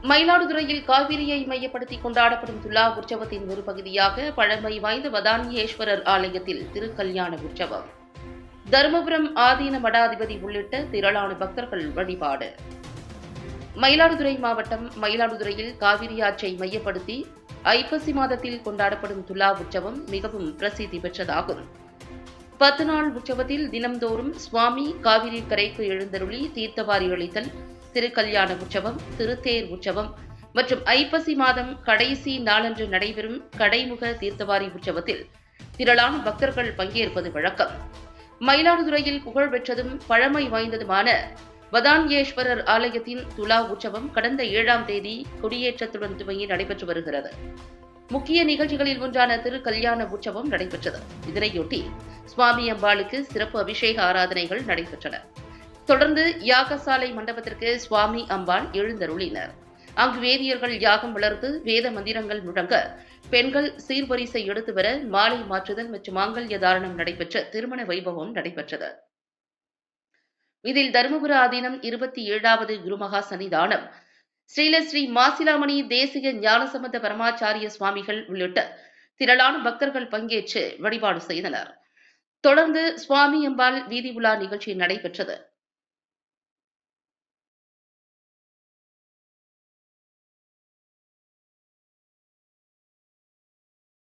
மயிலாடுதுறையில் காவிரியை மையப்படுத்தி கொண்டாடப்படும் துலா உற்சவத்தின் ஒரு பகுதியாக பழமை வாய்ந்த வதான்யேஸ்வரர் ஆலயத்தில் திருக்கல்யாண உற்சவம். தருமபுரம் ஆதீன மடாதிபதி உள்ளிட்ட திரளான பக்தர்கள் வழிபாடு. மயிலாடுதுறை மாவட்டம் மயிலாடுதுறையில் காவிரி ஆற்றை மையப்படுத்தி ஐப்பசி மாதத்தில் கொண்டாடப்படும் துலா உற்சவம் மிகவும் பிரசித்தி பெற்றதாகும். 10 நாள் உற்சவத்தில் தினம்தோறும் சுவாமி காவிரி கரைக்கு எழுந்தருளி தீர்த்தவாரி அளித்தல், திருக்கல்யாண உற்சவம், திருத்தேர் உற்சவம் மற்றும் ஐப்பசி மாதம் கடைசி நாளன்று நடைபெறும் கடைமுக தீர்த்தவாரி உற்சவத்தில் திரளான பக்தர்கள் பங்கேற்பது வழக்கம். மயிலாடுதுறையில் புகழ்பெற்றதும் பழமை வாய்ந்ததுமான வதான்யேஸ்வரர் ஆலயத்தின் துலா உற்சவம் கடந்த 7ஆம் தேதி கொடியேற்றத்துடன் துவங்கி நடைபெற்று வருகிறது. முக்கிய நிகழ்ச்சிகளில் ஒன்றான திருக்கல்யாண உற்சவம் நடைபெற்றது. இதனையொட்டி சுவாமி அம்பாளுக்கு சிறப்பு அபிஷேக ஆராதனைகள் நடைபெற்றன. தொடர்ந்து யாகசாலை மண்டபத்திற்கு சுவாமி அம்பாள் எழுந்தருளினர். அங்கு வேதியர்கள் யாகம் வளர்த்து வேத மந்திரங்கள் முழங்க, பெண்கள் சீர்வரிசை எடுத்து வர மாலை மாற்றுதல் மற்றும் மாங்கல்ய தாரணம் நடைபெற்ற திருமண வைபவம் நடைபெற்றது. இதில் தருமபுர ஆதீனம் 27வது குருமகா சன்னிதானம், ஸ்ரீ மாசிலாமணி தேசிய ஞானசம்பந்த பரமாச்சாரிய சுவாமிகள் உள்ளிட்ட திரளான பக்தர்கள் பங்கேற்று வழிபாடு செய்தனர். தொடர்ந்து சுவாமி அம்பாள் வீதி உலா நிகழ்ச்சி நடைபெற்றது.